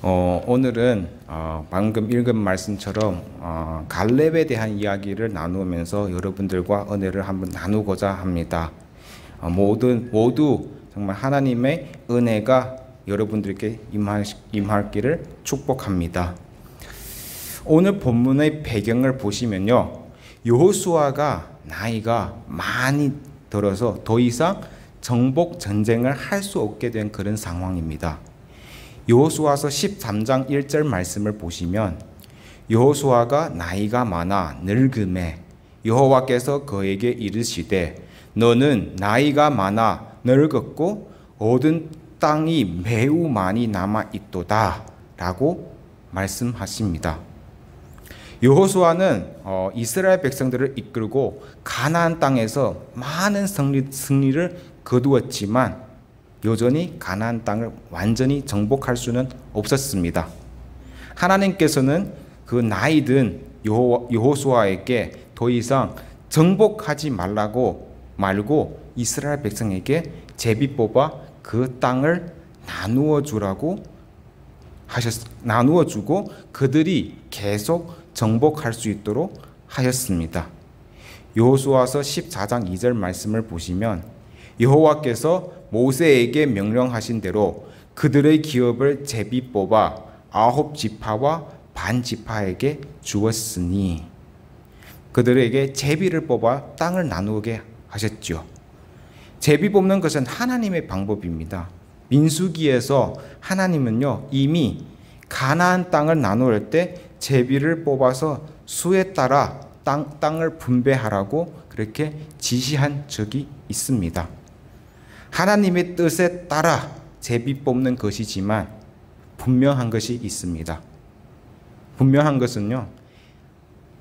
오늘은 방금 읽은 말씀처럼 갈렙에 대한 이야기를 나누면서 여러분들과 은혜를 한번 나누고자 합니다. 모두 정말 하나님의 은혜가 여러분들께 임하기를 축복합니다. 오늘 본문의 배경을 보시면요, 여호수아가 나이가 많이 들어서 더 이상 정복 전쟁을 할 수 없게 된 그런 상황입니다. 여호수아서 13장 1절 말씀을 보시면 여호수아가 나이가 많아 늙음에 여호와께서 그에게 이르시되 너는 나이가 많아 늙었고 얻은 땅이 매우 많이 남아 있도다 라고 말씀하십니다. 여호수아는 이스라엘 백성들을 이끌고 가나안 땅에서 많은 승리를 거두었지만 여전히 가나안 땅을 완전히 정복할 수는 없었습니다. 하나님께서는 그 나이 든 여호수아에게 더 이상 정복하지 말고 이스라엘 백성에게 제비 뽑아 그 땅을 나누어 주고 그들이 계속 정복할 수 있도록 하였습니다. 여호수아서 14장 2절 말씀을 보시면 여호와께서 모세에게 명령하신 대로 그들의 기업을 제비 뽑아 9지파와 반지파에게 주었으니 그들에게 제비를 뽑아 땅을 나누게 하셨죠. 제비 뽑는 것은 하나님의 방법입니다. 민수기에서 하나님은요 이미 가나안 땅을 나누을 때 제비를 뽑아서 수에 따라 땅을 분배하라고 그렇게 지시한 적이 있습니다. 하나님의 뜻에 따라 제비 뽑는 것이지만 분명한 것이 있습니다. 분명한 것은요,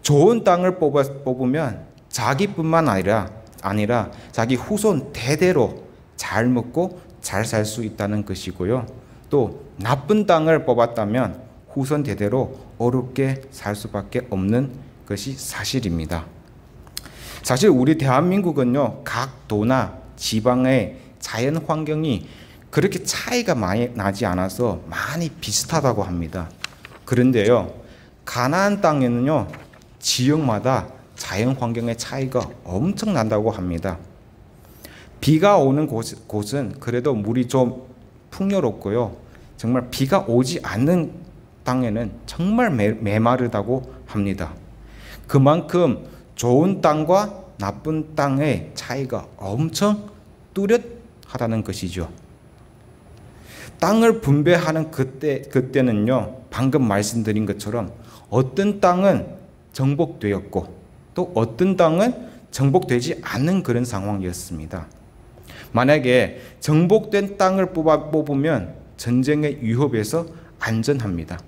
좋은 땅을 뽑으면 자기뿐만 아니라 자기 후손 대대로 잘 먹고 잘 살 수 있다는 것이고요. 또 나쁜 땅을 뽑았다면 후손 대대로 어렵게 살 수밖에 없는 것이 사실입니다. 사실 우리 대한민국은요, 각 도나 지방의 자연 환경이 그렇게 차이가 많이 나지 않아서 많이 비슷하다고 합니다. 그런데요, 가나안 땅에는요, 지역마다 자연 환경의 차이가 엄청 난다고 합니다. 비가 오는 곳은 그래도 물이 좀 풍요롭고요. 정말 비가 오지 않는 땅에는 정말 메마르다고 합니다. 그만큼 좋은 땅과 나쁜 땅의 차이가 엄청 뚜렷하다는 것이죠. 땅을 분배하는 그때는요, 방금 말씀드린 것처럼 어떤 땅은 정복되었고 또 어떤 땅은 정복되지 않는 그런 상황이었습니다. 만약에 정복된 땅을 뽑으면 전쟁의 위협에서 안전합니다.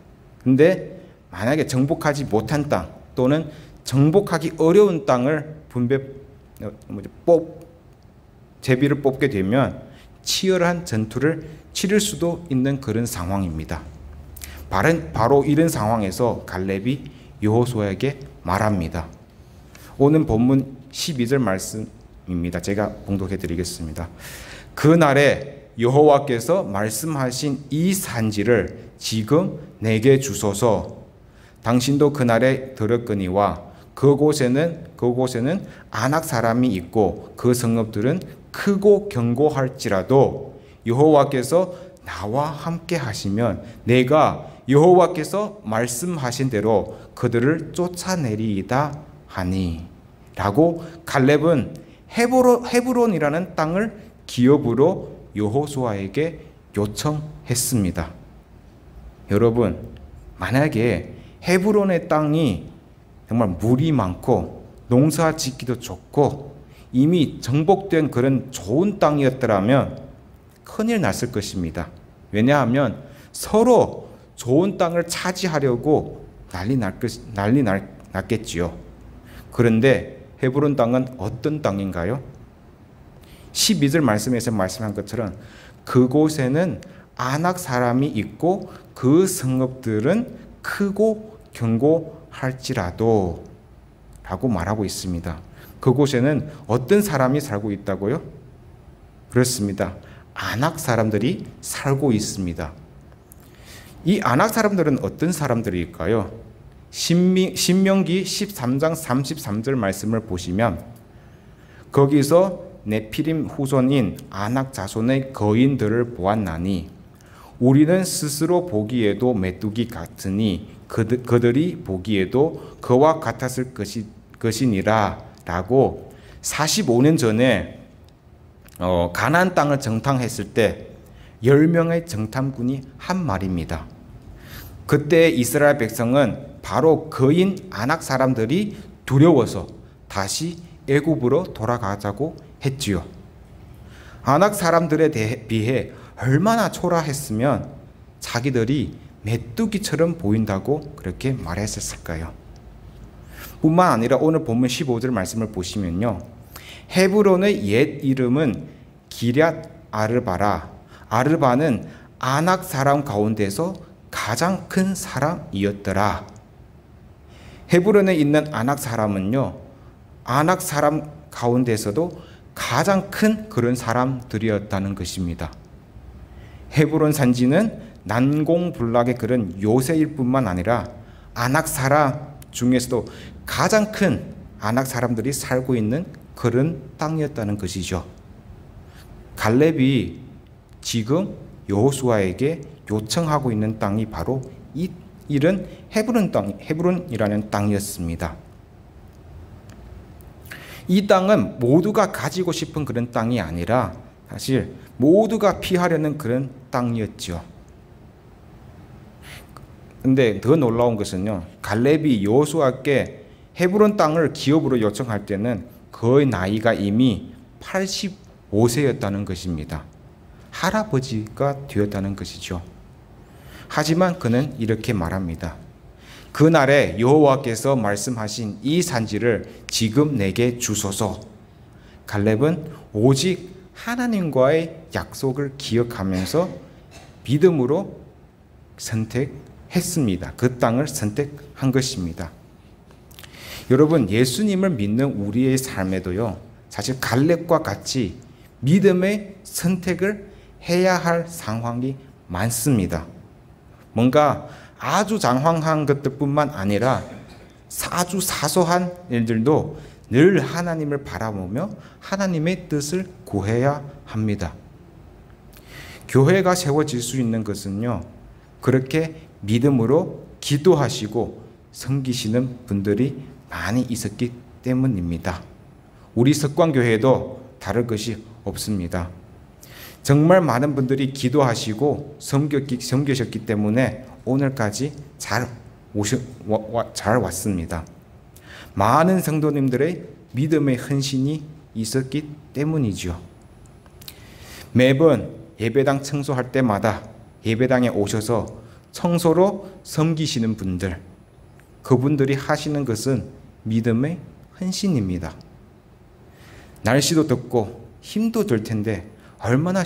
근데 만약에 정복하지 못한 땅 또는 정복하기 어려운 땅을 제비를 뽑게 되면 치열한 전투를 치를 수도 있는 그런 상황입니다. 바로 이런 상황에서 갈렙이 여호수아에게 말합니다. 오늘 본문 12절 말씀입니다. 제가 봉독해 드리겠습니다. 그날에 여호와께서 말씀하신 이 산지를 지금 내게 주소서. 당신도 그날에 들었거니와 그곳에는 아낙 사람이 있고 그 성읍들은 크고 견고할지라도 여호와께서 나와 함께 하시면 내가 여호와께서 말씀하신 대로 그들을 쫓아내리이다 하니 라고 갈렙은 헤브론이라는 땅을 기업으로 여호수아에게 요청했습니다. 여러분, 만약에 헤브론의 땅이 정말 물이 많고 농사 짓기도 좋고 이미 정복된 그런 좋은 땅이었더라면 큰일 났을 것입니다. 왜냐하면 서로 좋은 땅을 차지하려고 난리 났겠지요. 그런데 헤브론 땅은 어떤 땅인가요? 12절 말씀에서 말씀한 것처럼 그곳에는 아낙 사람이 있고 그 성읍들은 크고 견고할지라도 라고 말하고 있습니다. 그곳에는 어떤 사람이 살고 있다고요? 그렇습니다. 아낙 사람들이 살고 있습니다. 이 아낙 사람들은 어떤 사람들일까요? 신명기 13장 33절 말씀을 보시면 거기서 네피림 후손인 아낙 자손의 거인들을 보았나니 우리는 스스로 보기에도 메뚜기 같으니 그들이 보기에도 그와 같았을 것이니라 라고 45년 전에 가나안 땅을 정탐했을 때 10명의 정탐꾼이 한 말입니다. 그때 이스라엘 백성은 바로 거인 아낙 사람들이 두려워서 다시 애굽으로 돌아가자고 했지요. 아낙 사람들에 비해 얼마나 초라했으면 자기들이 메뚜기처럼 보인다고 그렇게 말했었을까요? 뿐만 아니라 오늘 본문 15절 말씀을 보시면요. 헤브론의 옛 이름은 기럇 아르바라. 아르바는 아낙 사람 가운데서 가장 큰 사람이었더라. 헤브론에 있는 아낙 사람은요, 아낙 사람 가운데서도 가장 큰 그런 사람들이었다는 것입니다. 헤브론 산지는 난공불락의 그런 요새일 뿐만 아니라 아낙 사람 중에서도 가장 큰 아낙 사람들이 살고 있는 그런 땅이었다는 것이죠. 갈렙이 지금 여호수아에게 요청하고 있는 땅이 바로 이런 헤브론이라는 땅이었습니다. 이 땅은 모두가 가지고 싶은 그런 땅이 아니라 사실 모두가 피하려는 그런 땅이었죠. 근데 더 놀라운 것은요, 갈렙이 여호수아께 헤브론 땅을 기업으로 요청할 때는 그의 나이가 이미 85세였다는 것입니다. 할아버지가 되었다는 것이죠. 하지만 그는 이렇게 말합니다. 그날에 여호와께서 말씀하신 이 산지를 지금 내게 주소서. 갈렙은 오직 하나님과의 약속을 기억하면서 믿음으로 선택했습니다. 그 땅을 선택한 것입니다. 여러분, 예수님을 믿는 우리의 삶에도요, 사실 갈렙과 같이 믿음의 선택을 해야 할 상황이 많습니다. 뭔가 아주 장황한 것들뿐만 아니라 아주 사소한 일들도 늘 하나님을 바라보며 하나님의 뜻을 구해야 합니다. 교회가 세워질 수 있는 것은요, 그렇게 믿음으로 기도하시고 섬기시는 분들이 많이 있었기 때문입니다. 우리 석광교회도 다를 것이 없습니다. 정말 많은 분들이 기도하시고 섬기셨기 때문에 오늘까지 잘 왔습니다. 많은 성도님들의 믿음의 헌신이 있었기 때문이죠. 매번 예배당 청소할 때마다 예배당에 오셔서 청소로 섬기시는 분들, 그분들이 하시는 것은 믿음의 헌신입니다. 날씨도 덥고 힘도 들 텐데 얼마나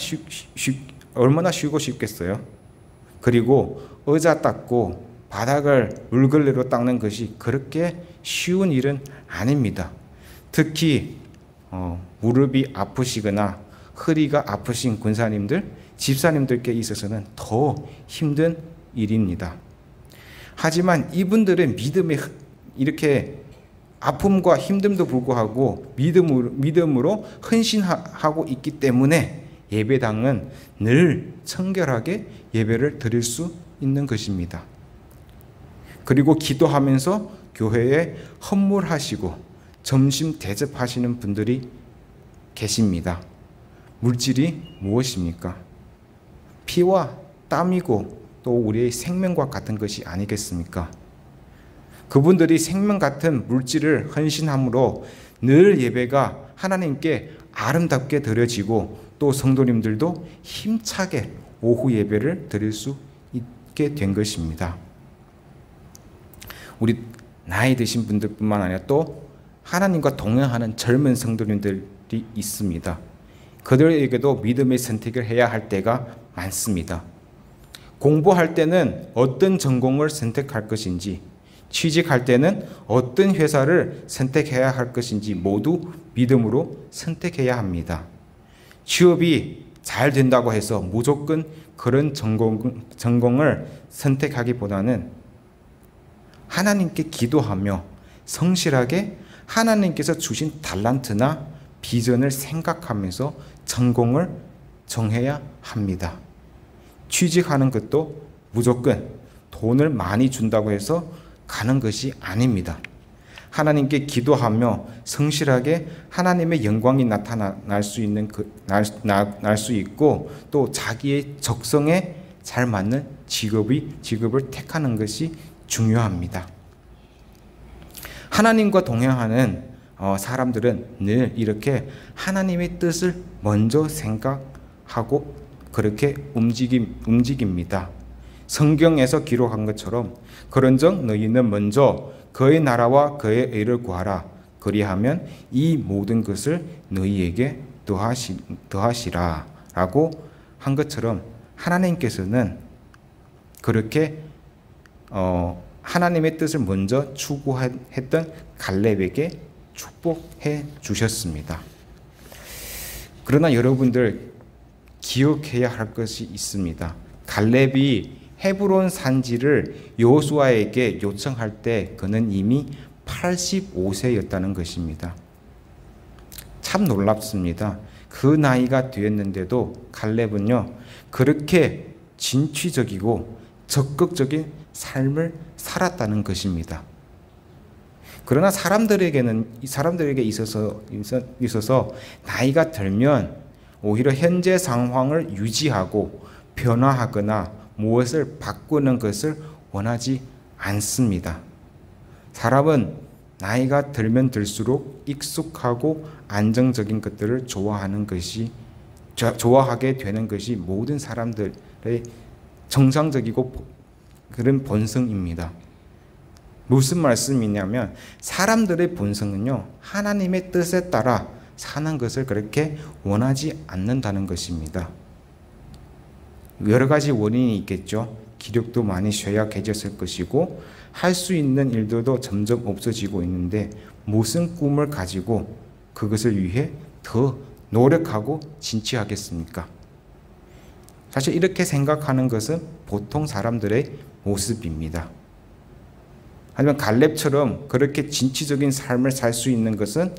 쉬고 싶겠어요? 그리고 의자 닦고 바닥을 물걸레로 닦는 것이 그렇게 쉬운 일은 아닙니다. 특히 무릎이 아프시거나 허리가 아프신 권사님들, 집사님들께 있어서는 더 힘든 일입니다. 하지만 이분들의 믿음에 이렇게 아픔과 힘듦도 불구하고 믿음으로 헌신하고 있기 때문에 예배당은 늘 청결하게 예배를 드릴 수 있는 것입니다. 그리고 기도하면서 교회에 헌물하시고 점심 대접하시는 분들이 계십니다. 물질이 무엇입니까? 피와 땀이고 또 우리의 생명과 같은 것이 아니겠습니까? 그분들이 생명 같은 물질을 헌신함으로 늘 예배가 하나님께 아름답게 드려지고 또 성도님들도 힘차게 오후 예배를 드릴 수 있게 된 것입니다. 우리 나이 드신 분들뿐만 아니라 또 하나님과 동행하는 젊은 성도님들이 있습니다. 그들에게도 믿음의 선택을 해야 할 때가 많습니다. 공부할 때는 어떤 전공을 선택할 것인지, 취직할 때는 어떤 회사를 선택해야 할 것인지 모두 믿음으로 선택해야 합니다. 취업이 잘 된다고 해서 무조건 그런 전공을 선택하기보다는 하나님께 기도하며 성실하게 하나님께서 주신 달란트나 비전을 생각하면서 전공을 정해야 합니다. 취직하는 것도 무조건 돈을 많이 준다고 해서 가는 것이 아닙니다. 하나님께 기도하며 성실하게 하나님의 영광이 나타날 수 있는 날 수 있고 또 자기의 적성에 잘 맞는 직업을 택하는 것이 중요합니다. 하나님과 동행하는 사람들은 늘 이렇게 하나님의 뜻을 먼저 생각하고 그렇게 움직입니다. 성경에서 기록한 것처럼 그런즉 너희는 먼저 그의 나라와 그의 의를 구하라. 그리하면 이 모든 것을 너희에게 더하시라 라고 한 것처럼 하나님께서는 그렇게 하나님의 뜻을 먼저 추구했던 갈렙에게 축복해 주셨습니다. 그러나 여러분들 기억해야 할 것이 있습니다. 갈렙이 헤브론 산지를 여호수아에게 요청할 때 그는 이미 85세였다는 것입니다. 참 놀랍습니다. 그 나이가 되었는데도 갈렙은요 그렇게 진취적이고 적극적인 삶을 살았다는 것입니다. 그러나 사람들에게 있어서 나이가 들면 오히려 현재 상황을 유지하고 변화하거나 무엇을 바꾸는 것을 원하지 않습니다. 사람은 나이가 들면 들수록 익숙하고 안정적인 것들을 좋아하게 되는 것이 모든 사람들의 정상적이고 그런 본성입니다. 무슨 말씀이냐면 사람들의 본성은요 하나님의 뜻에 따라 사는 것을 그렇게 원하지 않는다는 것입니다. 여러 가지 원인이 있겠죠. 기력도 많이 쇠약해졌을 것이고 할 수 있는 일들도 점점 없어지고 있는데 무슨 꿈을 가지고 그것을 위해 더 노력하고 진취하겠습니까? 사실 이렇게 생각하는 것은 보통 사람들의 모습입니다. 하지만 갈렙처럼 그렇게 진취적인 삶을 살 수 있는 것은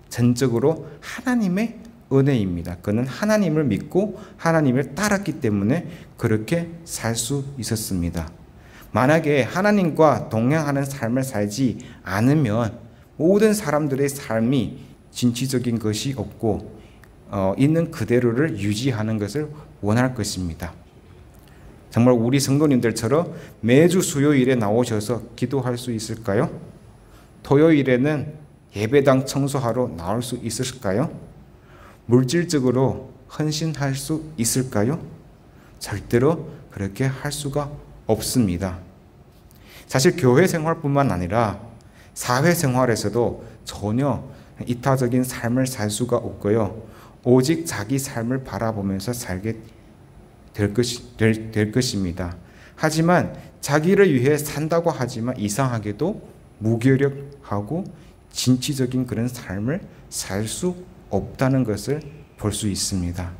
전적으로 하나님의 은혜입니다. 그는 하나님을 믿고 하나님을 따랐기 때문에 그렇게 살 수 있었습니다. 만약에 하나님과 동행하는 삶을 살지 않으면 모든 사람들의 삶이 진취적인 것이 없고 있는 그대로를 유지하는 것을 원할 것입니다. 정말 우리 성도님들처럼 매주 수요일에 나오셔서 기도할 수 있을까요? 토요일에는 예배당 청소하러 나올 수 있을까요? 물질적으로 헌신할 수 있을까요? 절대로 그렇게 할 수가 없습니다. 사실 교회 생활뿐만 아니라 사회 생활에서도 전혀 이타적인 삶을 살 수가 없고요. 오직 자기 삶을 바라보면서 살게 될 것입니다. 하지만 자기를 위해 산다고 하지만 이상하게도 무기력하고 진취적인 그런 삶을 살 수 없다는 것을 볼 수 있습니다.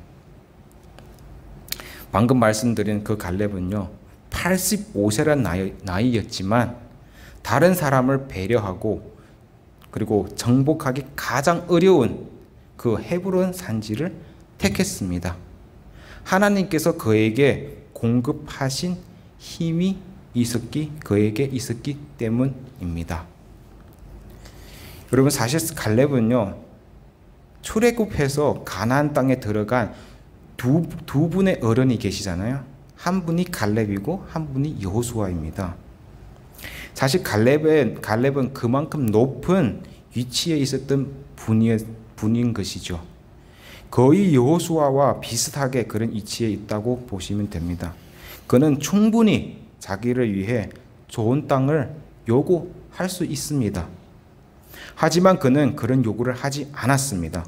방금 말씀드린 그 갈렙은요 85세란 나이였지만 다른 사람을 배려하고 그리고 정복하기 가장 어려운 그 헤브론 산지를 택했습니다. 하나님께서 그에게 공급하신 힘이 그에게 있었기 때문입니다. 여러분 사실 갈렙은요 출애굽해서 가나안 땅에 들어간 두 분의 어른이 계시잖아요. 한 분이 갈렙이고 한 분이 여호수아입니다. 사실 갈렙은 그만큼 높은 위치에 있었던 분인 것이죠. 거의 여호수아와 비슷하게 그런 위치에 있다고 보시면 됩니다. 그는 충분히 자기를 위해 좋은 땅을 요구할 수 있습니다. 하지만 그는 그런 요구를 하지 않았습니다.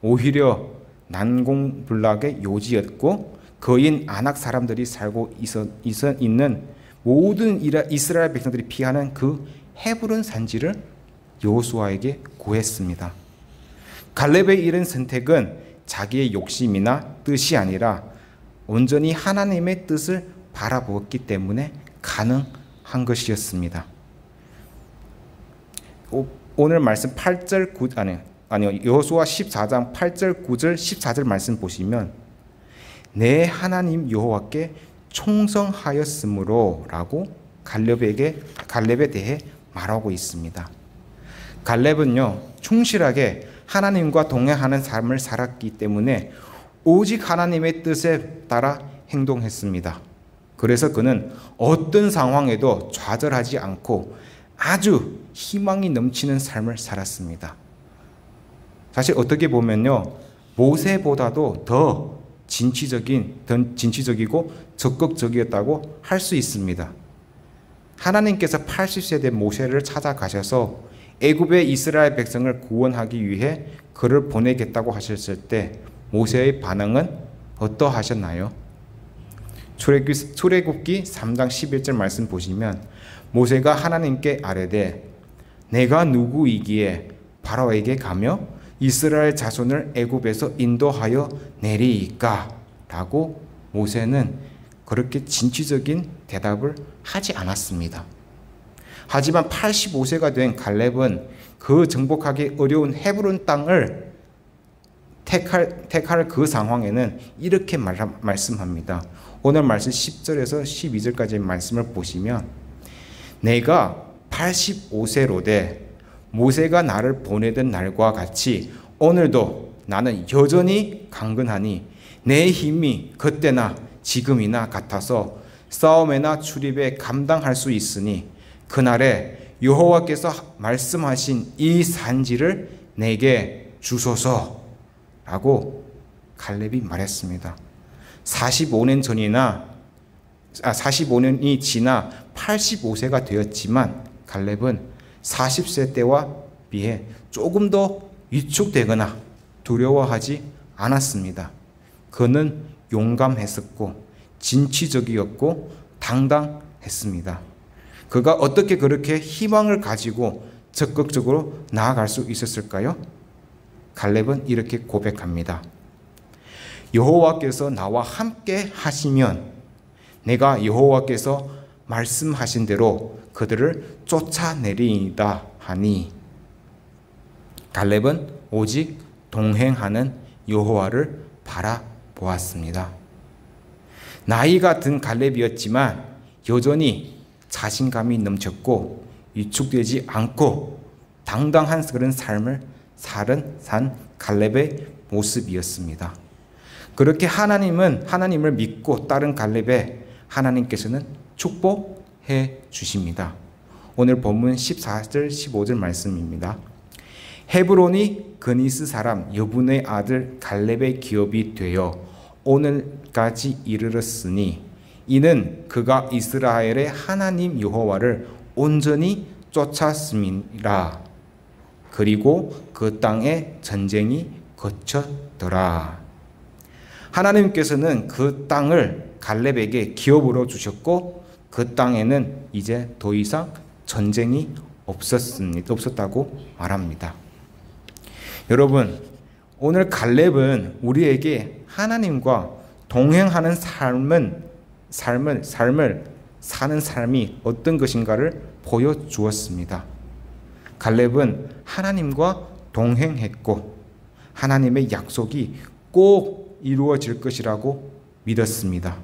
오히려 난공불락의 요지였고 거인 아낙 사람들이 살고 있는 모든 이스라엘 백성들이 피하는 그 헤브론 산지를 여호수아에게 구했습니다. 갈렙의 이런 선택은 자기의 욕심이나 뜻이 아니라 온전히 하나님의 뜻을 바라보았기 때문에 가능한 것이었습니다. 오늘 말씀 8절 9 아니요 여호수아 14장 8절 9절 14절 말씀 보시면 내 하나님 여호와께 충성하였으므로 라고 갈렙에 대해 말하고 있습니다. 갈렙은요 충실하게 하나님과 동행하는 삶을 살았기 때문에 오직 하나님의 뜻에 따라 행동했습니다. 그래서 그는 어떤 상황에도 좌절하지 않고 아주 희망이 넘치는 삶을 살았습니다. 사실 어떻게 보면요 모세보다도 더 진취적이고 적극적이었다고 할 수 있습니다. 하나님께서 80세 된 모세를 찾아가셔서 애굽의 이스라엘 백성을 구원하기 위해 그를 보내겠다고 하셨을 때 모세의 반응은 어떠하셨나요? 출애굽기 3장 11절 말씀 보시면 모세가 하나님께 아뢰되 내가 누구이기에 바로에게 가며 이스라엘 자손을 애굽에서 인도하여 내리이까? 라고 모세는 그렇게 진취적인 대답을 하지 않았습니다. 하지만 85세가 된 갈렙은 그 정복하기 어려운 헤브론 땅을 택할 그 상황에는 이렇게 말씀합니다. 오늘 말씀 10절에서 12절까지의 말씀을 보시면 내가 85세로 돼 모세가 나를 보내던 날과 같이 오늘도 나는 여전히 강건하니 내 힘이 그때나 지금이나 같아서 싸움에나 출입에 감당할 수 있으니 그날에 여호와께서 말씀하신 이 산지를 내게 주소서 라고 갈렙이 말했습니다. 45년이 지나 85세가 되었지만 갈렙은 40세 때와 비해 조금 더 위축되거나 두려워하지 않았습니다. 그는 용감했었고 진취적이었고 당당했습니다. 그가 어떻게 그렇게 희망을 가지고 적극적으로 나아갈 수 있었을까요? 갈렙은 이렇게 고백합니다. 여호와께서 나와 함께 하시면 내가 여호와께서 말씀하신 대로 그들을 쫓아내리이다 하니 갈렙은 오직 동행하는 여호와를 바라보았습니다. 나이가 든 갈렙이었지만 여전히 자신감이 넘쳤고 위축되지 않고 당당한 그런 삶을 산 갈렙의 모습이었습니다. 그렇게 하나님을 믿고 따른 갈렙에 하나님께서는 축복해 주십니다. 오늘 본문 14절 15절 말씀입니다. 헤브론이 그니스 사람 여분의 아들 갈렙의 기업이 되어 오늘까지 이르렀으니 이는 그가 이스라엘의 하나님 여호와를 온전히 쫓았음이라. 그리고 그 땅에 전쟁이 거쳤더라. 하나님께서는 그 땅을 갈렙에게 기업으로 주셨고 그 땅에는 이제 더 이상 전쟁이 없었다고 말합니다. 여러분, 오늘 갈렙은 우리에게 하나님과 동행하는 삶을 사는 삶이 어떤 것인가를 보여주었습니다. 갈렙은 하나님과 동행했고 하나님의 약속이 꼭 이루어질 것이라고 믿었습니다.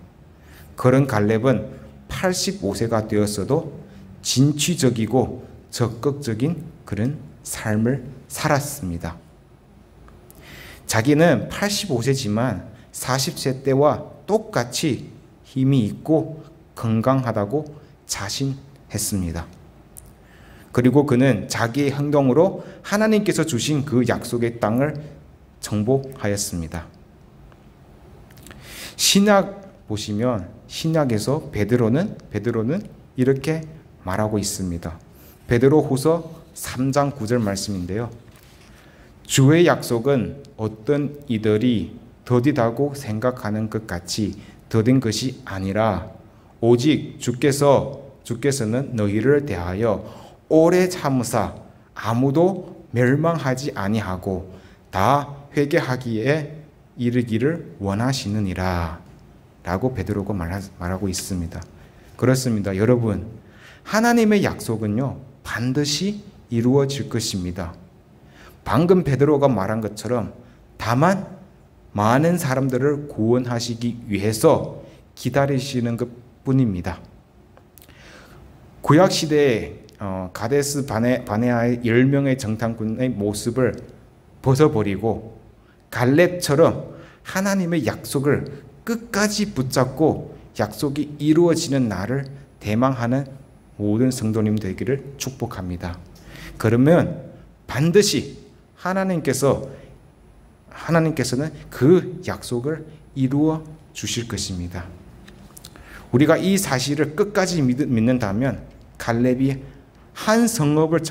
그런 갈렙은 85세가 되었어도 진취적이고 적극적인 그런 삶을 살았습니다. 자기는 85세지만 40세 때와 똑같이 힘이 있고 건강하다고 자신했습니다. 그리고 그는 자기의 행동으로 하나님께서 주신 그 약속의 땅을 정복하였습니다. 신약 보시면 신약에서 베드로는 이렇게 말하고 있습니다. 베드로후서 3장 9절 말씀인데요. 주의 약속은 어떤 이들이 더디다고 생각하는 것 같이 더딘 것이 아니라 오직 주께서는 너희를 대하여 오래 참으사 아무도 멸망하지 아니하고 다 회개하기에 이르기를 원하시느니라 라고 베드로가 말하고 있습니다. 그렇습니다. 여러분, 하나님의 약속은요, 반드시 이루어질 것입니다. 방금 베드로가 말한 것처럼 다만 많은 사람들을 구원하시기 위해서 기다리시는 것뿐입니다. 구약시대에 가데스 바네아의 10명의 정탐꾼의 모습을 벗어버리고 갈렙처럼 하나님의 약속을 끝까지 붙잡고 약속이 이루어지는 날을 대망하는 모든 성도님 되기를 축복합니다. 그러면 반드시 하나님께서는 그 약속을 이루어 주실 것입니다. 우리가 이 사실을 끝까지 믿는다면 갈렙이 한 성읍을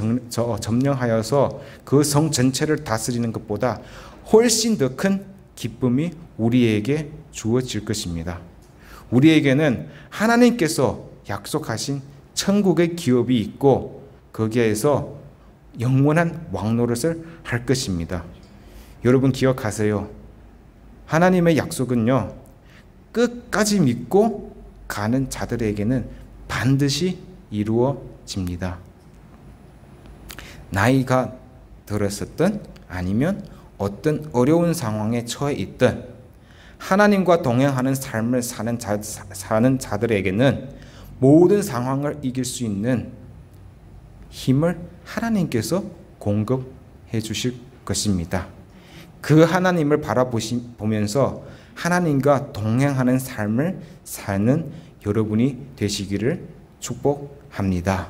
점령하여서 그 성 전체를 다스리는 것보다 훨씬 더 큰 기쁨이 우리에게 주어질 것입니다. 우리에게는 하나님께서 약속하신 천국의 기업이 있고 거기에서 영원한 왕노릇을 할 것입니다. 여러분 기억하세요. 하나님의 약속은요, 끝까지 믿고 가는 자들에게는 반드시 이루어집니다. 나이가 들었었든 아니면 어떤 어려운 상황에 처해 있든 하나님과 동행하는 삶을 사는 자들에게는 모든 상황을 이길 수 있는 힘을 하나님께서 공급해 주실 것입니다. 그 하나님을 바라보면서 하나님과 동행하는 삶을 사는 여러분이 되시기를 축복합니다.